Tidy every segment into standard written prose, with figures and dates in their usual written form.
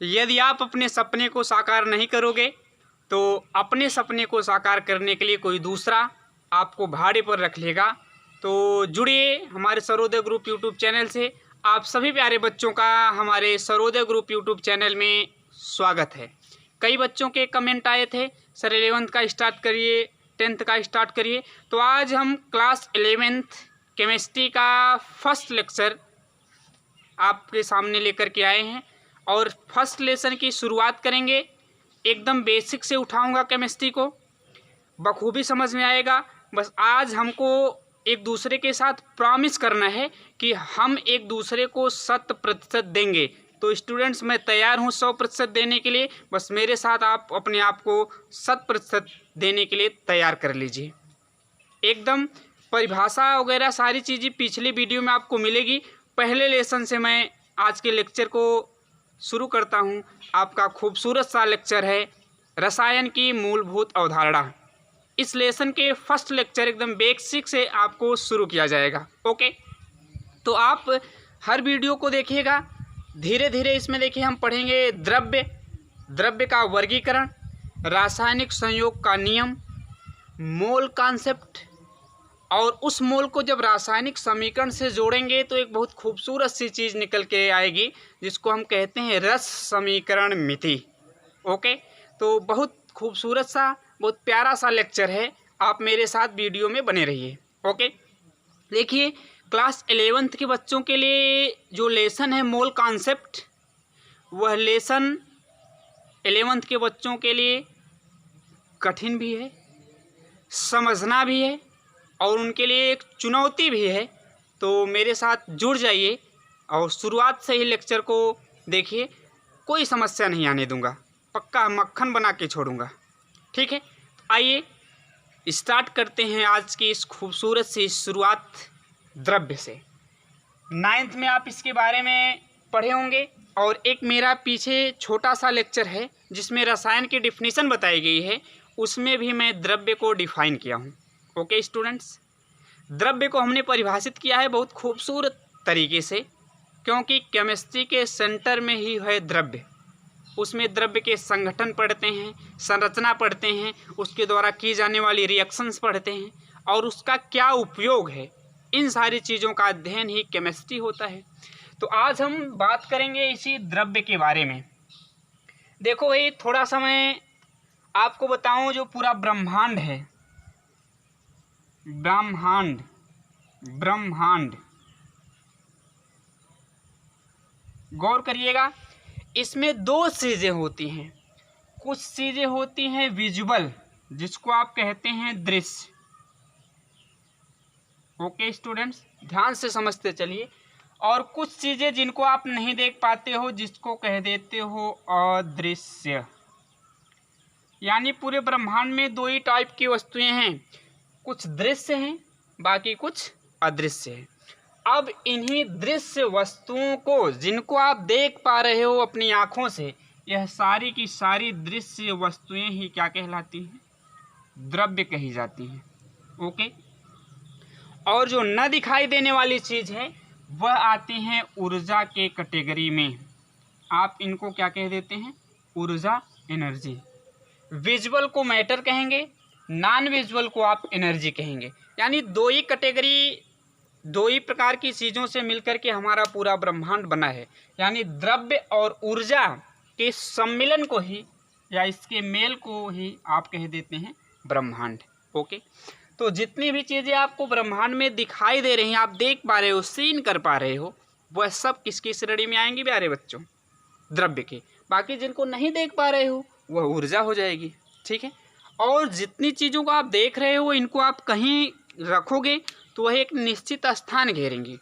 यदि आप अपने सपने को साकार नहीं करोगे तो अपने सपने को साकार करने के लिए कोई दूसरा आपको भाड़े पर रख लेगा। तो जुड़िए हमारे सर्वोदय ग्रुप यूट्यूब चैनल से। आप सभी प्यारे बच्चों का हमारे सर्वोदय ग्रुप यूट्यूब चैनल में स्वागत है। कई बच्चों के कमेंट आए थे, सर 11th का स्टार्ट करिए, 10th का स्टार्ट करिए। तो आज हम क्लास 11th केमिस्ट्री का फर्स्ट लेक्चर आपके सामने लेकर के आए हैं और फर्स्ट लेसन की शुरुआत करेंगे। एकदम बेसिक से उठाऊंगा, केमिस्ट्री को बखूबी समझ में आएगा। बस आज हमको एक दूसरे के साथ प्रॉमिस करना है कि हम एक दूसरे को 100% देंगे। तो स्टूडेंट्स, मैं तैयार हूँ 100% देने के लिए। बस मेरे साथ आप अपने आप को 100% देने के लिए तैयार कर लीजिए। एकदम परिभाषा वगैरह सारी चीज़ें पिछली वीडियो में आपको मिलेगी। पहले लेसन से मैं आज के लेक्चर को शुरू करता हूँ। आपका खूबसूरत सा लेक्चर है रसायन की मूलभूत अवधारणा। इस लेसन के फर्स्ट लेक्चर एकदम बेसिक से आपको शुरू किया जाएगा। ओके, तो आप हर वीडियो को देखिएगा। धीरे धीरे इसमें देखिए हम पढ़ेंगे द्रव्य का वर्गीकरण, रासायनिक संयोग का नियम, मोल कॉन्सेप्ट, और उस मोल को जब रासायनिक समीकरण से जोड़ेंगे तो एक बहुत खूबसूरत सी चीज़ निकल के आएगी जिसको हम कहते हैं रस समीकरण मिति। ओके, तो बहुत खूबसूरत सा, बहुत प्यारा सा लेक्चर है। आप मेरे साथ वीडियो में बने रहिए। ओके, देखिए क्लास 11th के बच्चों के लिए जो लेसन है मोल कॉन्सेप्ट, वह लेसन 11th के बच्चों के लिए कठिन भी है, समझना भी है और उनके लिए एक चुनौती भी है। तो मेरे साथ जुड़ जाइए और शुरुआत से ही लेक्चर को देखिए। कोई समस्या नहीं आने दूंगा, पक्का मक्खन बना के छोड़ूंगा। ठीक है, आइए स्टार्ट करते हैं आज की इस खूबसूरत सी शुरुआत द्रव्य से। 9th में आप इसके बारे में पढ़े होंगे और एक मेरा पीछे छोटा सा लेक्चर है जिसमें रसायन की डिफिनीशन बताई गई है, उसमें भी मैं द्रव्य को डिफाइन किया हूँ। ओके स्टूडेंट्स, द्रव्य को हमने परिभाषित किया है बहुत खूबसूरत तरीके से, क्योंकि केमिस्ट्री के सेंटर में ही है द्रव्य। उसमें द्रव्य के संगठन पढ़ते हैं, संरचना पढ़ते हैं, उसके द्वारा की जाने वाली रिएक्शंस पढ़ते हैं और उसका क्या उपयोग है। इन सारी चीज़ों का अध्ययन ही केमिस्ट्री होता है। तो आज हम बात करेंगे इसी द्रव्य के बारे में। देखो भाई, थोड़ा सा मैं आपको बताऊं, जो पूरा ब्रह्मांड है, ब्रह्मांड गौर करिएगा, इसमें दो चीज़ें होती हैं। कुछ चीज़ें होती हैं विजुअल, जिसको आप कहते हैं दृश्य। ओके स्टूडेंट्स, ध्यान से समझते चलिए। और कुछ चीज़ें जिनको आप नहीं देख पाते हो, जिसको कह देते हो अदृश्य। यानी पूरे ब्रह्मांड में दो ही टाइप की वस्तुएं हैं, कुछ दृश्य हैं, बाकी कुछ अदृश्य है। अब इन्हीं दृश्य वस्तुओं को, जिनको आप देख पा रहे हो अपनी आँखों से, यह सारी की सारी दृश्य वस्तुएं ही क्या कहलाती हैं? द्रव्य कही जाती हैं। ओके, और जो न दिखाई देने वाली चीज़ है वह आती हैं ऊर्जा के कैटेगरी में। आप इनको क्या कह देते हैं? ऊर्जा, एनर्जी। विजुअल को मैटर कहेंगे, नॉन विजुअल को आप एनर्जी कहेंगे। यानी दो ही कैटेगरी, दो ही प्रकार की चीज़ों से मिलकर के हमारा पूरा ब्रह्मांड बना है। यानी द्रव्य और ऊर्जा के सम्मिलन को ही, या इसके मेल को ही आप कह देते हैं ब्रह्मांड। ओके, तो जितनी भी चीज़ें आपको ब्रह्मांड में दिखाई दे रही हैं, आप देख पा रहे हो, सीन कर पा रहे हो, वह सब किसकी श्रेणी में आएंगी प्यारे बच्चों? द्रव्य के। बाकी जिनको नहीं देख पा रहे हो वह ऊर्जा हो जाएगी। ठीक है, और जितनी चीज़ों को आप देख रहे हो, इनको आप कहीं रखोगे तो वह एक निश्चित स्थान घेरेंगे।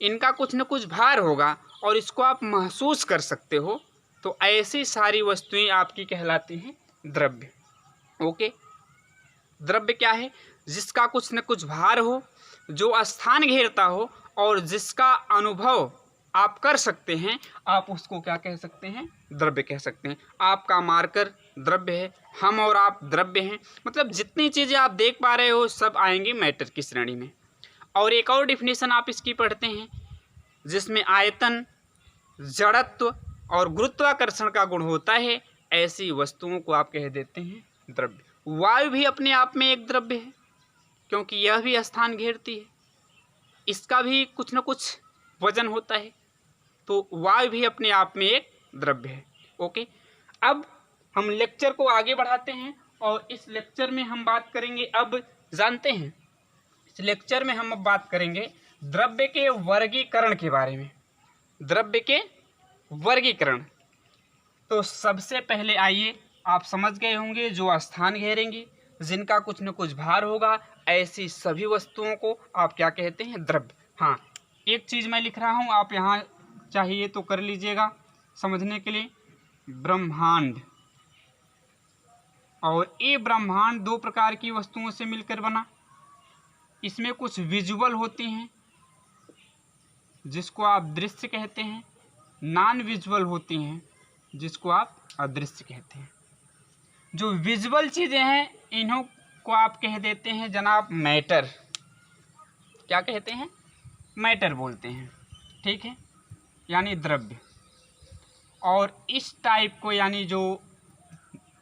इनका कुछ न कुछ भार होगा और इसको आप महसूस कर सकते हो। तो ऐसी सारी वस्तुएं आपकी कहलाती हैं द्रव्य। ओके, द्रव्य क्या है? जिसका कुछ न कुछ भार हो, जो स्थान घेरता हो और जिसका अनुभव आप कर सकते हैं, आप उसको क्या कह सकते हैं? द्रव्य कह सकते हैं। आपका मार्कर द्रव्य है, हम और आप द्रव्य हैं। मतलब जितनी चीज़ें आप देख पा रहे हो सब आएंगी मैटर की श्रेणी में। और एक और डिफिनीशन आप इसकी पढ़ते हैं जिसमें आयतन, जड़त्व और गुरुत्वाकर्षण का गुण होता है, ऐसी वस्तुओं को आप कह देते हैं द्रव्य। वायु भी अपने आप में एक द्रव्य है, क्योंकि यह भी स्थान घेरती है, इसका भी कुछ न कुछ वजन होता है, तो वायु भी अपने आप में एक द्रव्य है। ओके, अब हम लेक्चर को आगे बढ़ाते हैं और इस लेक्चर में हम बात करेंगे, अब जानते हैं इस लेक्चर में हम अब बात करेंगे द्रव्य के वर्गीकरण के बारे में। द्रव्य के वर्गीकरण, तो सबसे पहले आइए, आप समझ गए होंगे जो स्थान घेरेंगी, जिनका कुछ न कुछ भार होगा, ऐसी सभी वस्तुओं को आप क्या कहते हैं? द्रव्य। हाँ, एक चीज़ मैं लिख रहा हूँ, आप यहाँ चाहिए तो कर लीजिएगा समझने के लिए। ब्रह्मांड, और ये ब्रह्मांड दो प्रकार की वस्तुओं से मिलकर बना। इसमें कुछ विजुअल होती हैं जिसको आप दृश्य कहते हैं, नॉन विजुअल होती हैं जिसको आप अदृश्य कहते हैं। जो विजुअल चीज़ें हैं इन्हों को आप कह देते हैं जनाब मैटर। क्या कहते हैं? मैटर बोलते हैं, ठीक है, यानी द्रव्य। और इस टाइप को, यानी जो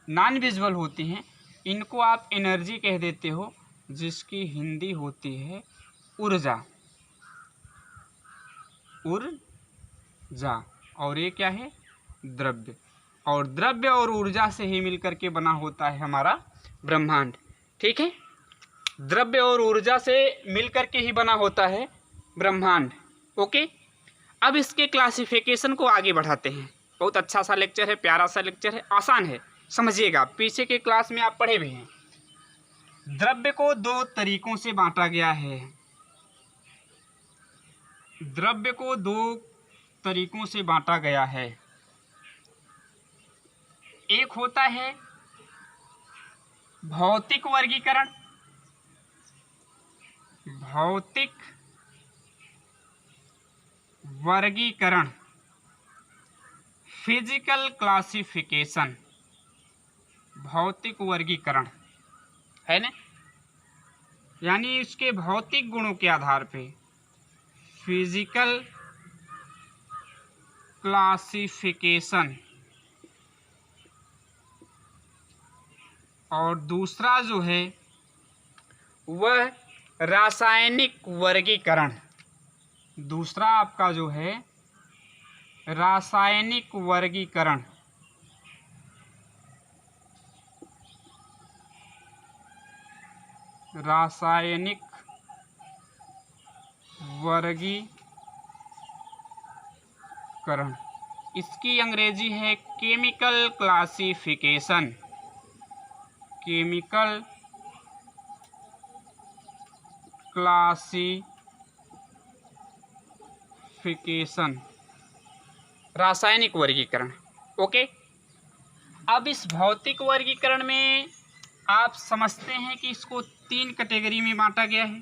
नॉन विजुअल होती हैं, इनको आप एनर्जी कह देते हो, जिसकी हिंदी होती है ऊर्जा। ऊर्जा, और ये क्या है? द्रव्य। और द्रव्य और ऊर्जा से ही मिलकर के बना होता है हमारा ब्रह्मांड, ठीक है। द्रव्य और ऊर्जा से मिलकर के ही बना होता है ब्रह्मांड। ओके, अब इसके क्लासिफिकेशन को आगे बढ़ाते हैं। बहुत अच्छा सा लेक्चर है, प्यारा सा लेक्चर है, आसान है, समझिएगा, पीछे के क्लास में आप पढ़े भी हैं। द्रव्य को दो तरीकों से बांटा गया है। द्रव्य को दो तरीकों से बांटा गया है। एक होता है भौतिक वर्गीकरण, भौतिक वर्गीकरण, फिजिकल क्लासिफिकेशन। भौतिक वर्गीकरण है ना, यानी इसके भौतिक गुणों के आधार पे फिजिकल क्लासिफिकेशन। और दूसरा जो है वह रासायनिक वर्गीकरण। दूसरा आपका जो है रासायनिक वर्गीकरण। रासायनिक वर्गीकरण, इसकी अंग्रेजी है केमिकल क्लासिफिकेशन। केमिकल क्लासिफिकेशन, रासायनिक वर्गीकरण। ओके, अब इस भौतिक वर्गीकरण में आप समझते हैं कि इसको तीन कैटेगरी में बांटा गया है,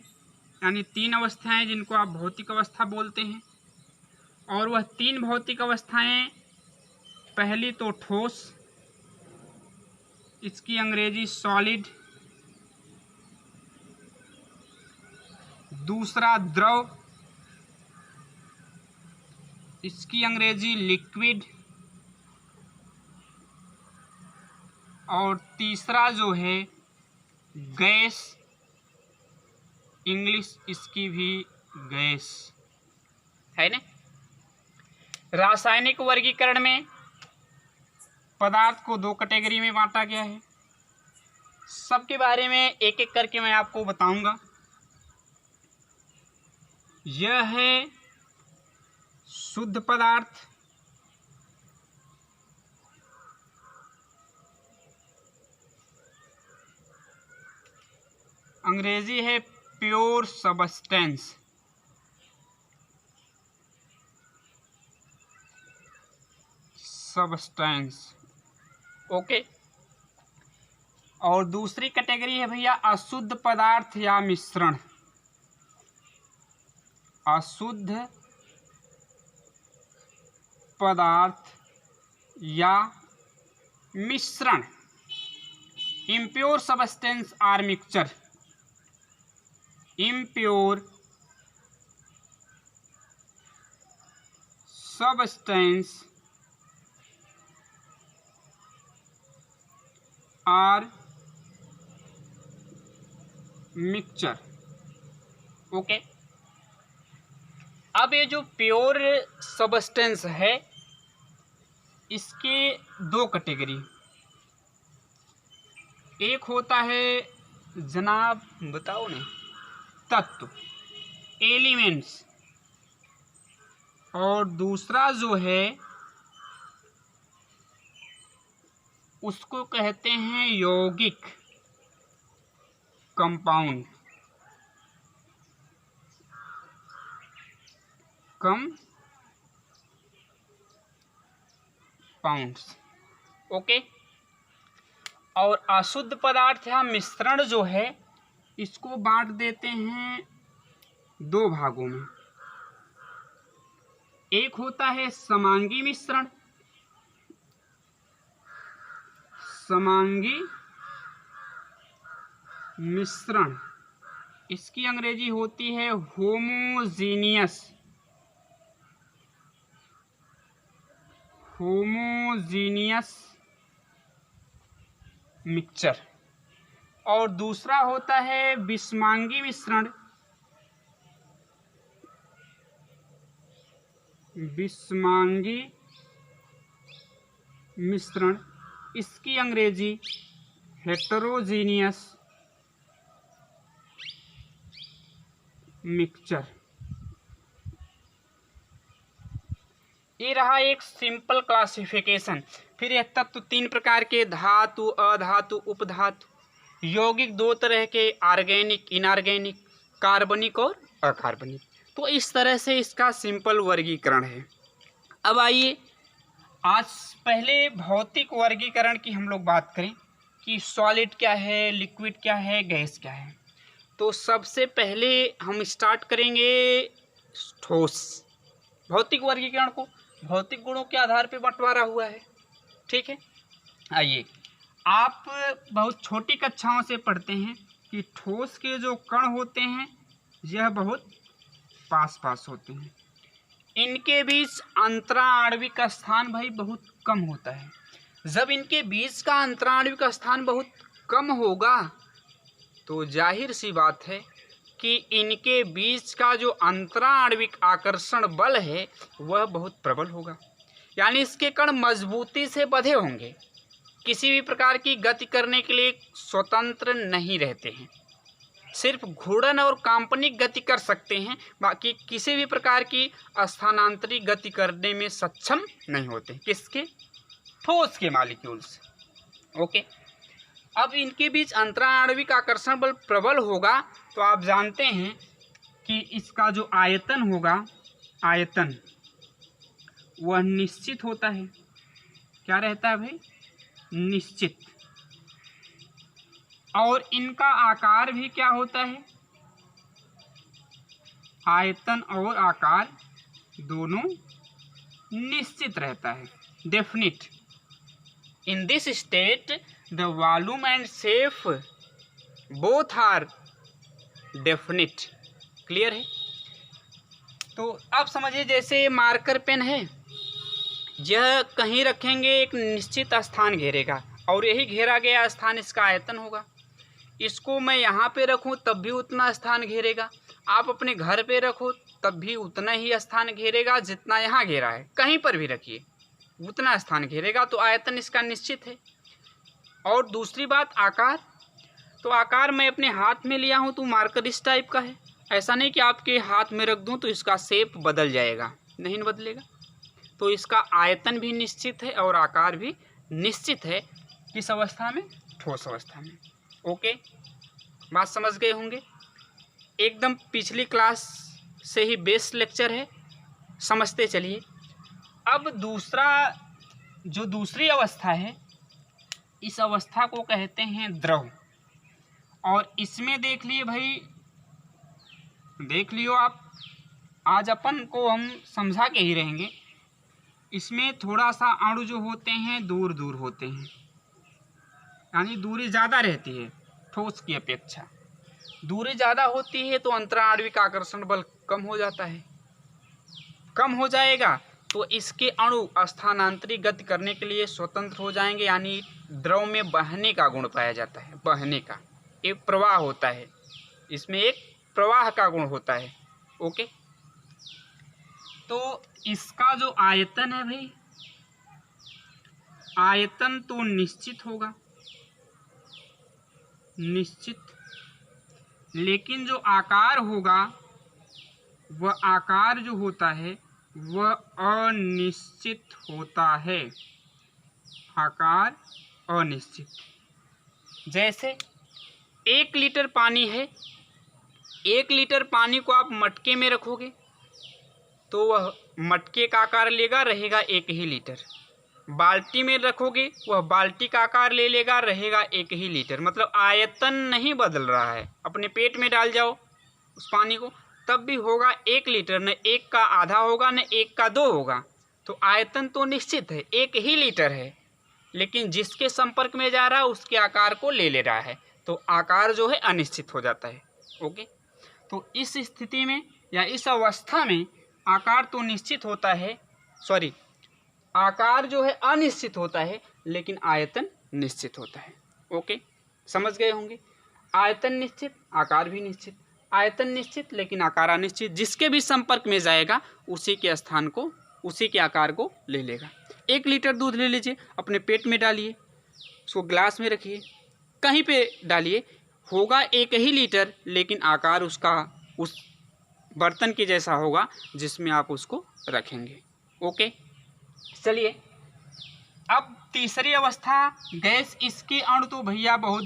यानी तीन अवस्थाएं जिनको आप भौतिक अवस्था बोलते हैं। और वह तीन भौतिक अवस्थाएं, पहली तो ठोस, इसकी अंग्रेजी सॉलिड। दूसरा द्रव, इसकी अंग्रेजी लिक्विड। और तीसरा जो है गैस, इंग्लिश इसकी भी गैस है ना। रासायनिक वर्गीकरण में पदार्थ को दो कैटेगरी में बांटा गया है। सबके बारे में एक एक करके मैं आपको बताऊंगा। यह है शुद्ध पदार्थ, अंग्रेजी है प्योर सबस्टेंस। Substance, okay. और दूसरी कैटेगरी है भैया अशुद्ध पदार्थ या मिश्रण। अशुद्ध पदार्थ या मिश्रण, impure substance or mixture. Impure substance or mixture. Okay, अब ये जो प्योर सबस्टेंस है इसके दो कैटेगरी, एक होता है जनाब बताओ ने तत्व एलिमेंट्स, और दूसरा जो है उसको कहते हैं यौगिक कंपाउंड, कंपाउंड्स। ओके, और अशुद्ध पदार्थ या मिश्रण जो है इसको बांट देते हैं दो भागों में, एक होता है समांगी मिश्रण, समांगी मिश्रण इसकी अंग्रेजी होती है होमोजीनियस, होमोजीनियस मिक्सचर, और दूसरा होता है विषमांगी मिश्रण, विषमांगी मिश्रण इसकी अंग्रेजी हेटेरोजीनियस मिक्सचर। ये रहा एक सिंपल क्लासिफिकेशन। फिर यह तत्व तीन प्रकार के, धातु, अधातु, उपधातु, यौगिक दो तरह के, ऑर्गेनिक, इनऑर्गेनिक, कार्बनिक और अकार्बनिक। तो इस तरह से इसका सिंपल वर्गीकरण है। अब आइए आज पहले भौतिक वर्गीकरण की हम लोग बात करें कि सॉलिड क्या है, लिक्विड क्या है, गैस क्या है। तो सबसे पहले हम स्टार्ट करेंगे ठोस। भौतिक वर्गीकरण को भौतिक गुणों के आधार पर बंटवारा हुआ है, ठीक है। आइए, आप बहुत छोटी कक्षाओं से पढ़ते हैं कि ठोस के जो कण होते हैं यह बहुत पास पास होते हैं, इनके बीच अंतराणविक स्थान भाई बहुत कम होता है। जब इनके बीच का अंतराणविक स्थान बहुत कम होगा तो जाहिर सी बात है कि इनके बीच का जो अंतराणविक आकर्षण बल है वह बहुत प्रबल होगा, यानी इसके कण मजबूती से बंधे होंगे, किसी भी प्रकार की गति करने के लिए स्वतंत्र नहीं रहते हैं, सिर्फ घूर्णन और काल्पनिक गति कर सकते हैं, बाकी किसी भी प्रकार की स्थानांतरित गति करने में सक्षम नहीं होते। किसके? ठोस के मॉलिक्यूल्स। ओके, अब इनके बीच अंतराणविक आकर्षण बल प्रबल होगा तो आप जानते हैं कि इसका जो आयतन होगा, आयतन वह निश्चित होता है। क्या रहता है भाई? निश्चित। और इनका आकार भी क्या होता है? आयतन और आकार दोनों निश्चित रहता है, definite. In this state the volume and shape both are definite. Clear है? तो अब समझिए जैसे मार्कर पेन है, यह कहीं रखेंगे एक निश्चित स्थान घेरेगा और यही घेरा गया स्थान इसका आयतन होगा। इसको मैं यहाँ पे रखूँ तब भी उतना स्थान घेरेगा, आप अपने घर पे रखो तब भी उतना ही स्थान घेरेगा जितना यहाँ घेरा है। कहीं पर भी रखिए उतना स्थान घेरेगा, तो आयतन इसका निश्चित है। और दूसरी बात आकार, तो आकार मैं अपने हाथ में लिया हूँ तो मार्कर इस टाइप का है, ऐसा नहीं कि आपके हाथ में रख दूँ तो इसका शेप बदल जाएगा, नहीं बदलेगा। तो इसका आयतन भी निश्चित है और आकार भी निश्चित है। किस अवस्था में? ठोस अवस्था में। ओके, बात समझ गए होंगे। एकदम पिछली क्लास से ही बेस लेक्चर है, समझते चलिए। अब दूसरी अवस्था है, इस अवस्था को कहते हैं द्रव। और इसमें देख लिए भाई, देख लियो आप, आज अपन को हम समझा के ही रहेंगे। इसमें थोड़ा सा अणु जो होते हैं दूर दूर होते हैं, यानी दूरी ज़्यादा रहती है ठोस की अपेक्षा। दूरी ज़्यादा होती है तो अंतराणविक आकर्षण बल कम हो जाता है, कम हो जाएगा तो इसके अणु स्थानांतरित गति करने के लिए स्वतंत्र हो जाएंगे, यानी द्रव में बहने का गुण पाया जाता है। बहने का एक प्रवाह होता है, इसमें एक प्रवाह का गुण होता है। ओके, तो इसका जो आयतन है भाई, आयतन तो निश्चित होगा, निश्चित, लेकिन जो आकार होगा वह आकार जो होता है वह अनिश्चित होता है। आकार अनिश्चित। जैसे 1 लीटर पानी है, 1 लीटर पानी को आप मटके में रखोगे तो वह मटके का आकार लेगा, रहेगा 1 ही लीटर। बाल्टी में रखोगे वह बाल्टी का आकार ले लेगा, रहेगा 1 ही लीटर। मतलब आयतन नहीं बदल रहा है। अपने पेट में डाल जाओ उस पानी को, तब भी होगा 1 लीटर, न 1 का आधा होगा न 1 का 2 होगा। तो आयतन तो निश्चित है, 1 ही लीटर है, लेकिन जिसके संपर्क में जा रहा है उसके आकार को ले ले रहा है, तो आकार जो है अनिश्चित हो जाता है। ओके, तो इस स्थिति में या इस अवस्था में आकार तो निश्चित होता है, सॉरी, आकार जो है अनिश्चित होता है, लेकिन आयतन निश्चित होता है। ओके, समझ गए होंगे। आयतन निश्चित, आकार भी निश्चित। आयतन निश्चित लेकिन आकार अनिश्चित। जिसके भी संपर्क में जाएगा उसी के स्थान को, उसी के आकार को ले लेगा। 1 लीटर दूध ले लीजिए, अपने पेट में डालिए, उसको ग्लास में रखिए, कहीं पे डालिए, होगा 1 ही लीटर, लेकिन आकार उसका उस बर्तन के जैसा होगा जिसमें आप उसको रखेंगे। ओके, चलिए अब तीसरी अवस्था गैस। इसके अणु तो भैया बहुत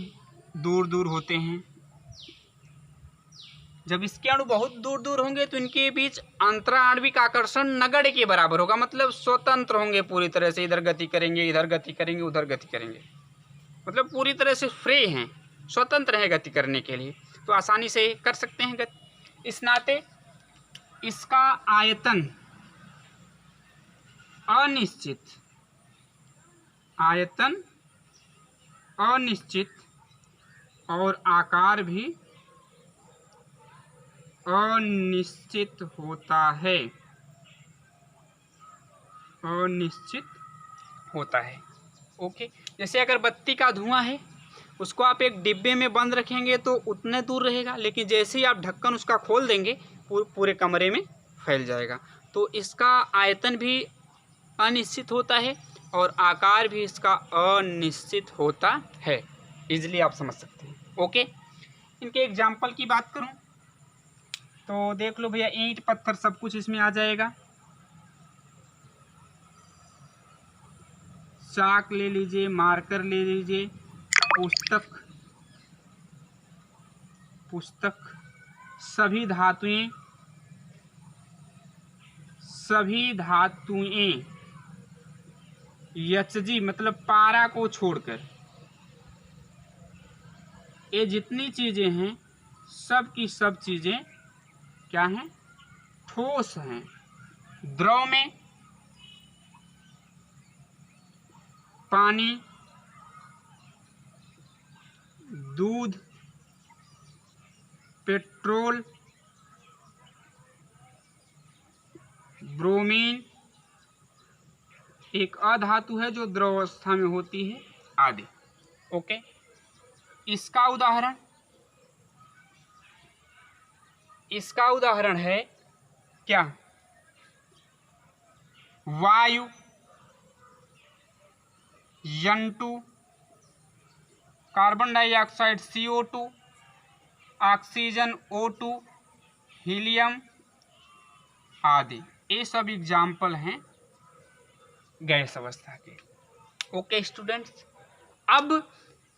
दूर दूर होते हैं। जब इसके अणु बहुत दूर दूर होंगे तो इनके बीच अंतराण्विक आकर्षण नगण्य के बराबर होगा। मतलब स्वतंत्र होंगे पूरी तरह से, इधर गति करेंगे, इधर गति करेंगे, उधर गति करेंगे, मतलब पूरी तरह से फ्री हैं, स्वतंत्र हैं गति करने के लिए, तो आसानी से कर सकते हैं गति। इस नाते इसका आयतन अनिश्चित, आयतन अनिश्चित और आकार भी अनिश्चित होता है, अनिश्चित होता है। ओके, जैसे अगर बत्ती का धुआं है, उसको आप एक डिब्बे में बंद रखेंगे तो उतने दूर रहेगा, लेकिन जैसे ही आप ढक्कन उसका खोल देंगे पूरे कमरे में फैल जाएगा। तो इसका आयतन भी अनिश्चित होता है और आकार भी इसका अनिश्चित होता है। इजीली आप समझ सकते हैं। ओके, इनके एग्जाम्पल की बात करूं तो देख लो भैया, ईंट पत्थर सब कुछ इसमें आ जाएगा। चाक ले लीजिए, मार्कर ले लीजिए, पुस्तक, सभी धातुएं यचजी मतलब पारा को छोड़कर, ये जितनी चीजें हैं सब की सब चीजें क्या हैं? ठोस हैं। द्रव में पानी, दूध, पेट्रोल, ब्रोमीन, एक अधातु है जो द्रव अवस्था में होती है, आदि। ओके, इसका उदाहरण है क्या? वायु N2, carbon dioxide CO2, oxygen O2, helium आदि। ये सब एग्जाम्पल हैं गैस अवस्था के। ओके स्टूडेंट्स, अब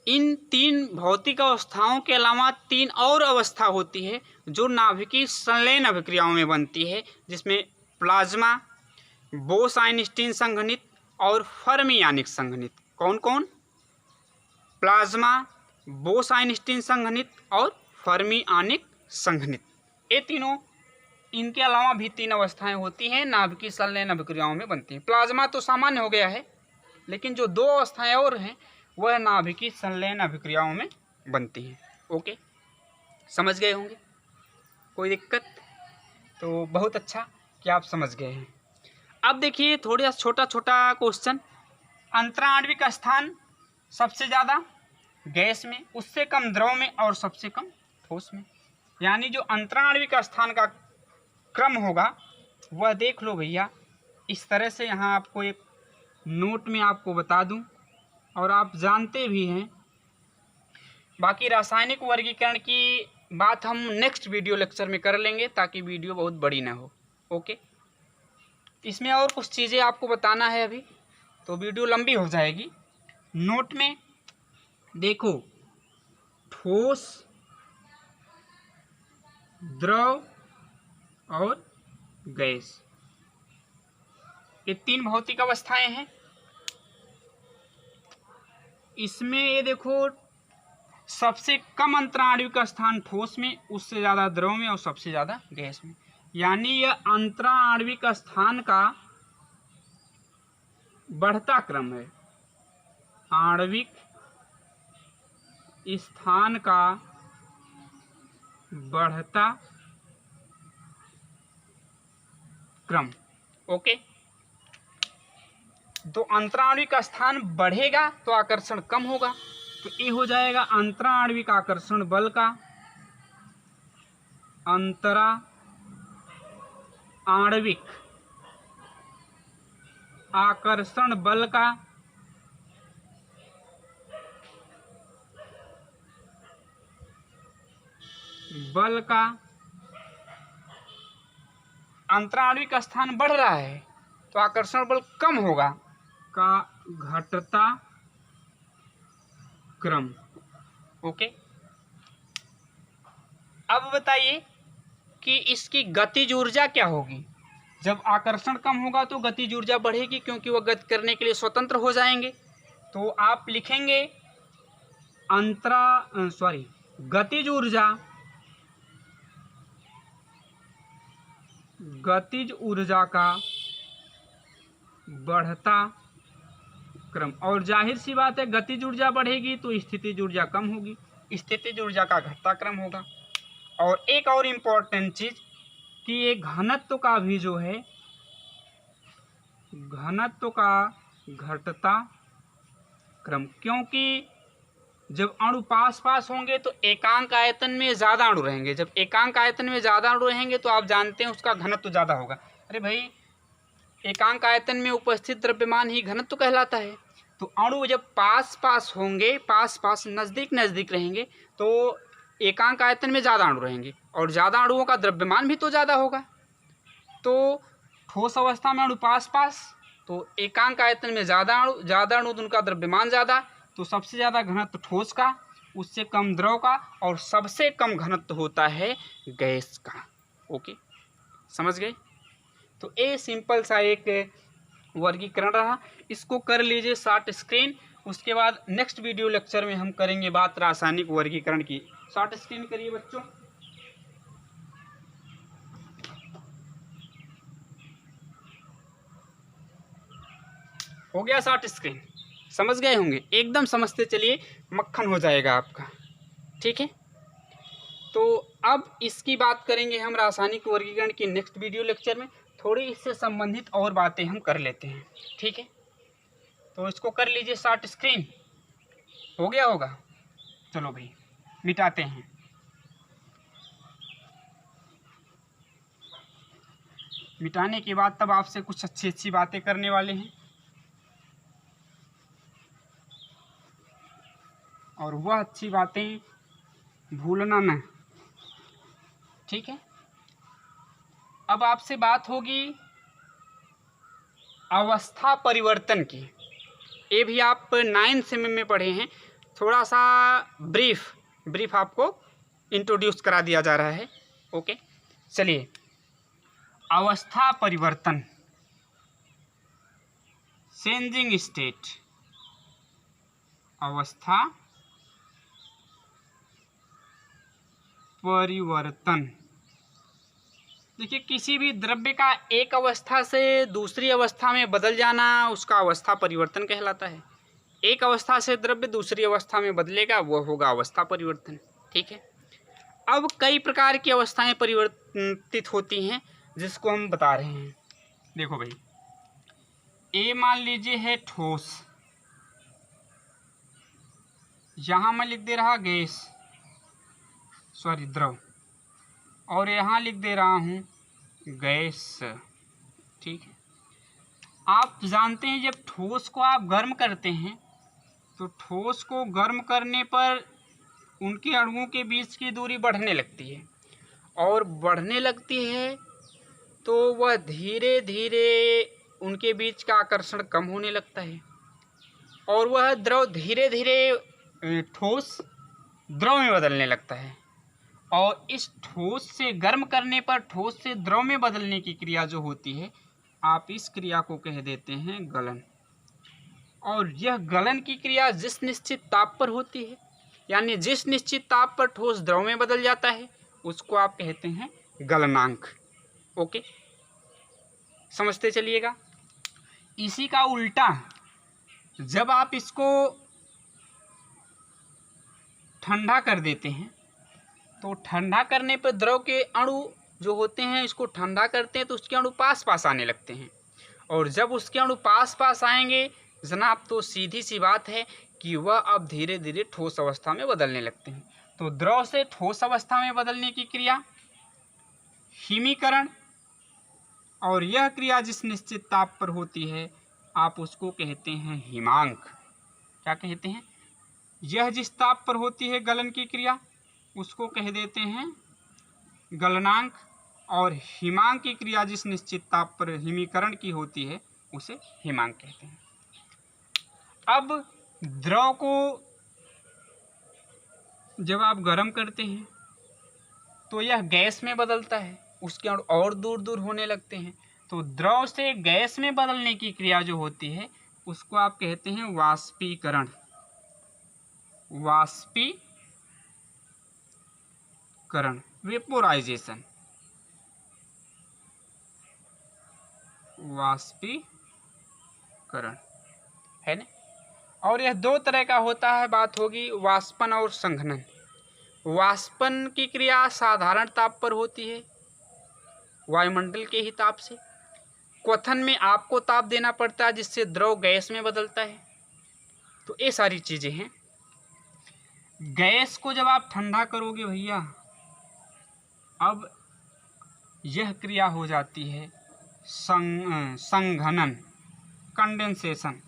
इन 3 भौतिक अवस्थाओं के अलावा 3 और अवस्था होती है जो नाभिकीय संलयन अभिक्रियाओं में बनती है, जिसमें प्लाज्मा, बोस-आइंस्टीन संघनित और फर्मी आणिक संघनित। कौन कौन? प्लाज्मा, बोस-आइंस्टीन संघनित और फर्मी आणिक संघनित। ये तीनों, इनके अलावा भी 3 अवस्थाएं होती हैं, नाभिकीय संलयन अभिक्रियाओं में बनती हैं। प्लाज्मा तो सामान्य हो गया है, लेकिन जो 2 अवस्थाएं और हैं वह नाभिकीय संलयन अभिक्रियाओं में बनती हैं। ओके, समझ गए होंगे? कोई दिक्कत? तो बहुत अच्छा कि आप समझ गए हैं। अब देखिए थोड़ा छोटा छोटा क्वेश्चन। अंतराण्विक स्थान सबसे ज़्यादा गैस में, उससे कम द्रव में और सबसे कम ठोस में। यानी जो अंतराण्विक स्थान का क्रम होगा वह देख लो भैया इस तरह से। यहाँ आपको एक नोट में आपको बता दूं और आप जानते भी हैं। बाकी रासायनिक वर्गीकरण की बात हम नेक्स्ट वीडियो लेक्चर में कर लेंगे ताकि वीडियो बहुत बड़ी ना हो। ओके, इसमें और कुछ चीज़ें आपको बताना है अभी तो वीडियो लंबी हो जाएगी। नोट में देखो ठोस, द्रव और गैस, ये 3 भौतिक अवस्थाएं हैं। इसमें ये देखो सबसे कम अंतराण्विक स्थान ठोस में, उससे ज़्यादा द्रव में और सबसे ज़्यादा गैस में। यानी यह अंतराण्विक स्थान का बढ़ता क्रम है। आणविक स्थान का बढ़ता क्रम। ओके, तो अंतराण्विक स्थान बढ़ेगा तो आकर्षण कम होगा, तो ये हो जाएगा अंतराण्विक आकर्षण बल का, अंतराण्विक आकर्षण बल का अंतराण्विक स्थान बढ़ रहा है तो आकर्षण बल कम होगा का घटता क्रम। ओके, अब बताइए कि इसकी गतिज ऊर्जा क्या होगी। जब आकर्षण कम होगा तो गतिज ऊर्जा बढ़ेगी क्योंकि वह गति करने के लिए स्वतंत्र हो जाएंगे। तो आप लिखेंगे गतिज ऊर्जा का बढ़ता क्रम। और जाहिर सी बात है गतिज ऊर्जा बढ़ेगी तो स्थितिज ऊर्जा कम होगी, स्थितिज ऊर्जा का घटता क्रम होगा। और एक और इम्पोर्टेंट चीज कि ये घनत्व का भी जो है घनत्व का घटता क्रम, क्योंकि जब अणु पास पास होंगे तो एकांक आयतन में ज़्यादा अणु रहेंगे। जब एकांक आयतन में ज़्यादा अणु रहेंगे तो आप जानते हैं उसका घनत्व ज़्यादा होगा। अरे भाई, एकांक आयतन में उपस्थित द्रव्यमान ही घनत्व कहलाता है। तो अणु जब पास पास होंगे, पास पास नज़दीक नज़दीक रहेंगे तो एकांक आयतन में ज़्यादा अणु रहेंगे और ज़्यादा अणुओं का द्रव्यमान भी तो ज़्यादा होगा। तो ठोस अवस्था में अणु पास पास, तो एकांक आयतन में ज़्यादा अणु तो उनका द्रव्यमान ज़्यादा, तो सबसे ज़्यादा घनत्व ठोस का, उससे कम द्रव का और सबसे कम घनत्व होता है गैस का। ओके, समझ गए। तो ये सिंपल सा एक वर्गीकरण रहा, इसको कर लीजिए शॉर्ट स्क्रीन। उसके बाद नेक्स्ट वीडियो लेक्चर में हम करेंगे बात रासायनिक वर्गीकरण की। शॉर्ट स्क्रीन करिए बच्चों। हो गया शॉर्ट स्क्रीन, समझ गए होंगे, एकदम समझते चलिए, मक्खन हो जाएगा आपका। ठीक है, तो अब इसकी बात करेंगे हम रासायनिक वर्गीकरण की नेक्स्ट वीडियो लेक्चर में। थोड़ी इससे संबंधित और बातें हम कर लेते हैं। ठीक है, तो इसको कर लीजिए शॉर्ट स्क्रीन। हो गया होगा, चलो भाई मिटाते हैं। मिटाने के बाद तब आपसे कुछ अच्छी अच्छी बातें करने वाले हैं और वह अच्छी बातें भूलना ना। ठीक है, अब आपसे बात होगी अवस्था परिवर्तन की। ये भी आप 9th सेम में पढ़े हैं। थोड़ा सा ब्रीफ आपको इंट्रोड्यूस करा दिया जा रहा है। ओके, चलिए, अवस्था परिवर्तन, चेंजिंग स्टेट, अवस्था परिवर्तन। देखिए, किसी भी द्रव्य का एक अवस्था से दूसरी अवस्था में बदल जाना उसका अवस्था परिवर्तन कहलाता है। एक अवस्था से द्रव्य दूसरी अवस्था में बदलेगा वह होगा अवस्था परिवर्तन। ठीक है, अब कई प्रकार की अवस्थाएं परिवर्तित होती हैं जिसको हम बता रहे हैं। देखो भाई, ए मान लीजिए है ठोस, यहाँ मैं लिख दे रहा गैस, सॉरी द्रव, और यहाँ लिख दे रहा हूँ गैस। ठीक है, आप जानते हैं जब ठोस को आप गर्म करते हैं तो ठोस को गर्म करने पर उनके अणुओं के बीच की दूरी बढ़ने लगती है, और बढ़ने लगती है तो वह धीरे धीरे उनके बीच का आकर्षण कम होने लगता है, और वह द्रव धीरे धीरे ठोस द्रव में बदलने लगता है। और इस ठोस से गर्म करने पर ठोस से द्रव में बदलने की क्रिया जो होती है, आप इस क्रिया को कह देते हैं गलन। और यह गलन की क्रिया जिस निश्चित ताप पर होती है, यानी जिस निश्चित ताप पर ठोस द्रव में बदल जाता है, उसको आप कहते हैं गलनांक। ओके, समझते चलिएगा। इसी का उल्टा जब आप इसको ठंडा कर देते हैं तो ठंडा करने पर द्रव के अणु जो होते हैं, इसको ठंडा करते हैं तो उसके अणु पास पास आने लगते हैं, और जब उसके अणु पास पास आएंगे जनाब, तो सीधी सी बात है कि वह अब धीरे धीरे ठोस अवस्था में बदलने लगते हैं। तो द्रव से ठोस अवस्था में बदलने की क्रिया हिमीकरण, और यह क्रिया जिस निश्चित ताप पर होती है आप उसको कहते हैं हिमांक। क्या कहते हैं? यह जिस ताप पर होती है गलन की क्रिया, उसको कह देते हैं गलनांक, और हिमांक की क्रिया जिस निश्चित ताप पर हिमीकरण की होती है उसे हिमांक कहते हैं। अब द्रव को जब आप गर्म करते हैं तो यह गैस में बदलता है, उसके अणु और दूर दूर होने लगते हैं। तो द्रव से गैस में बदलने की क्रिया जो होती है उसको आप कहते हैं वाष्पीकरण। वाष्पीकरण, वेपोराइजेशन, वाष्पीकरण है ना। और यह दो तरह का होता है, बात होगी वाष्पन और संघनन। वाष्पन की क्रिया साधारण ताप पर होती है, वायुमंडल के ही ताप से। क्वथन में आपको ताप देना पड़ता है जिससे द्रव गैस में बदलता है। तो ये सारी चीज़ें हैं। गैस को जब आप ठंडा करोगे भैया, अब यह क्रिया हो जाती है संघनन, कंडेंसेशन।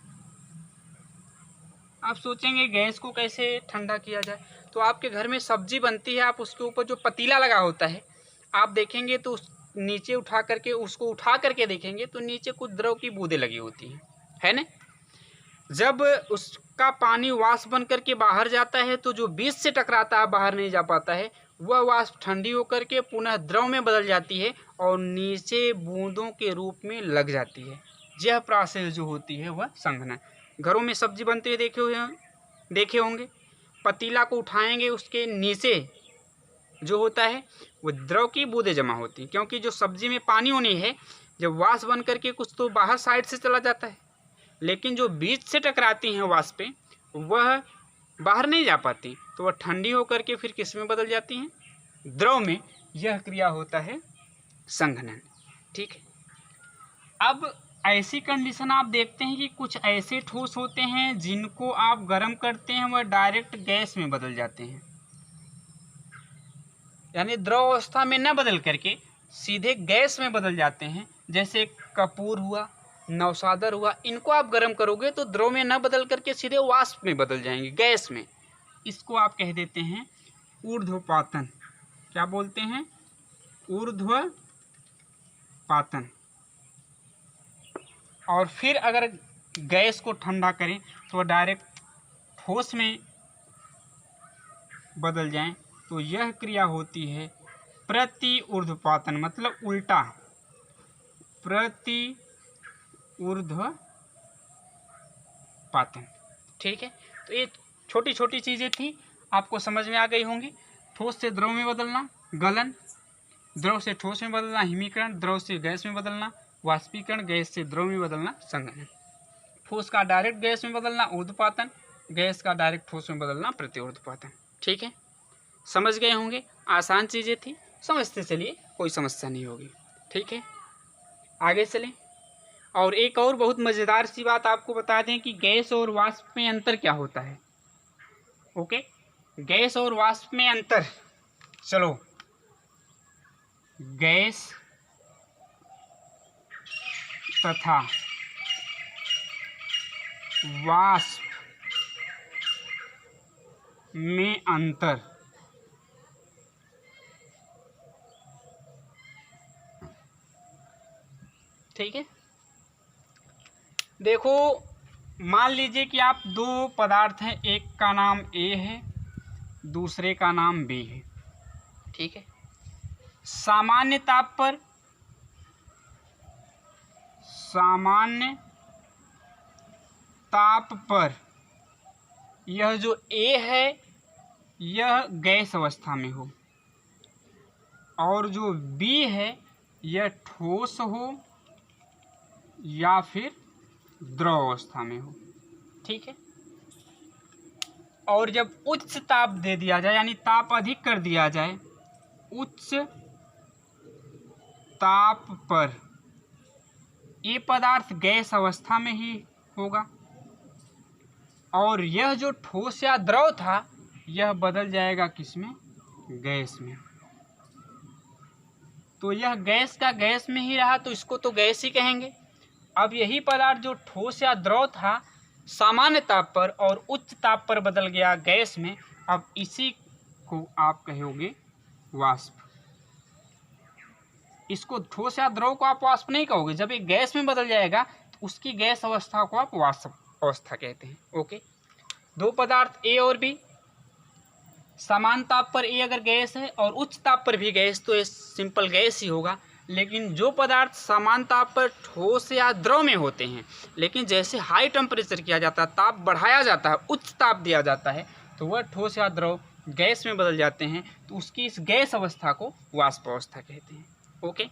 आप सोचेंगे गैस को कैसे ठंडा किया जाए, तो आपके घर में सब्जी बनती है, आप उसके ऊपर जो पतीला लगा होता है आप देखेंगे तो नीचे उठा करके देखेंगे तो नीचे कुछ द्रव की बूंदें लगी होती हैं, है ना। जब उसका पानी वाष्प बन करके बाहर जाता है तो जो बीच से टकराता है, बाहर नहीं जा पाता है, वह वाष्प ठंडी होकर के पुनः द्रव में बदल जाती है और नीचे बूंदों के रूप में लग जाती है। यह प्रोसेस जो होती है वह संघनन। घरों में सब्जी बनते हुए देखे होंगे, पतीला को उठाएंगे, उसके नीचे जो होता है वो द्रव की बूंदें जमा होती हैं, क्योंकि जो सब्जी में पानी होनी है जब वाष्प बन करके कुछ तो बाहर साइड से चला जाता है, लेकिन जो बीच से टकराती हैं वाष्पें वह बाहर नहीं जा पाती, तो वह ठंडी होकर के फिर किस में बदल जाती हैं? द्रव में। यह क्रिया होता है संघनन। ठीक है। अब ऐसी कंडीशन आप देखते हैं कि कुछ ऐसे ठोस होते हैं जिनको आप गर्म करते हैं वह डायरेक्ट गैस में बदल जाते हैं, यानी द्रव अवस्था में न बदल करके सीधे गैस में बदल जाते हैं। जैसे कपूर हुआ, नवसादर हुआ, इनको आप गर्म करोगे तो द्रव में न बदल करके सीधे वाष्प में बदल जाएंगे, गैस में। इसको आप कह देते हैं ऊर्ध्वपातन। क्या बोलते हैं? ऊर्ध्वपातन। और फिर अगर गैस को ठंडा करें तो डायरेक्ट ठोस में बदल जाएं तो यह क्रिया होती है प्रति ऊर्ध्वपातन, मतलब उल्टा, प्रति ऊर्ध्वपातन। ठीक है। तो ये छोटी छोटी चीज़ें थी, आपको समझ में आ गई होंगी। ठोस से द्रव में बदलना गलन, द्रव से ठोस में बदलना हिमीकरण, द्रव से गैस में बदलना वाष्पीकरण, गैस से द्रव में बदलना संघनन। ठोस का डायरेक्ट गैस में बदलना ऊर्ध्वपातन, गैस का डायरेक्ट ठोस में बदलना प्रति ऊर्ध्वपातन। ठीक है, समझ गए होंगे। आसान चीज़ें थी, समझते चलिए, कोई समस्या नहीं होगी। ठीक है, आगे चलें। और एक और बहुत मज़ेदार सी बात आपको बता दें कि गैस और वाष्प में अंतर क्या होता है। ओके, गैस और वाष्प में अंतर, चलो गैस तथा वाष्प में अंतर, ठीक है। देखो मान लीजिए कि आप दो पदार्थ हैं, एक का नाम ए है, दूसरे का नाम बी है, ठीक है। सामान्य ताप पर यह जो ए है यह गैस अवस्था में हो और जो बी है यह ठोस हो या फिर द्रव अवस्था में हो, ठीक है। और जब उच्च ताप दे दिया जाए यानी ताप अधिक कर दिया जाए, उच्च ताप पर ये पदार्थ गैस अवस्था में ही होगा और यह जो ठोस या द्रव था यह बदल जाएगा किसमें, गैस में। तो यह गैस का गैस में ही रहा तो इसको तो गैस ही कहेंगे। अब यही पदार्थ जो ठोस या द्रव था सामान्य ताप पर और उच्च ताप पर बदल गया गैस में, अब इसी को आप कहोगे वाष्प। इसको ठोस या द्रव को आप वाष्प नहीं कहोगे, जब एक गैस में बदल जाएगा तो उसकी गैस अवस्था को आप वाष्प अवस्था कहते हैं। ओके, दो पदार्थ ए और बी, समान ताप पर ए अगर गैस है और उच्च ताप पर भी गैस तो ये सिंपल गैस ही होगा। लेकिन जो पदार्थ समान ताप पर ठोस या द्रव में होते हैं, लेकिन जैसे हाई टेम्परेचर किया जाता है, ताप बढ़ाया जाता है, उच्च ताप दिया जाता है, तो वह ठोस या द्रव गैस में बदल जाते हैं, तो उसकी इस गैस अवस्था को वाष्प अवस्था कहते हैं। ओके,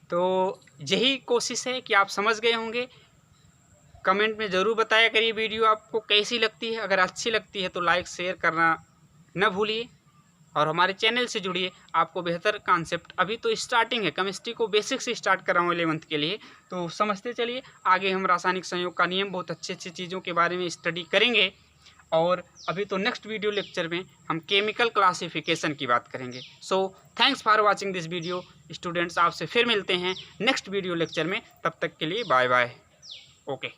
तो यही कोशिश है कि आप समझ गए होंगे। कमेंट में ज़रूर बताया करिए वीडियो आपको कैसी लगती है। अगर अच्छी लगती है तो लाइक शेयर करना न भूलिए और हमारे चैनल से जुड़िए। आपको बेहतर कॉन्सेप्ट, अभी तो स्टार्टिंग है, केमिस्ट्री को बेसिक से स्टार्ट कर रहा हूँ 11th के लिए, तो समझते चलिए। आगे हम रासायनिक संयोग का नियम, बहुत अच्छी चीज़ों के बारे में स्टडी करेंगे और अभी तो नेक्स्ट वीडियो लेक्चर में हम केमिकल क्लासिफिकेशन की बात करेंगे। So thanks for watching this video students. आपसे फिर मिलते हैं नेक्स्ट वीडियो लेक्चर में, तब तक के लिए बाय बाय। ओके।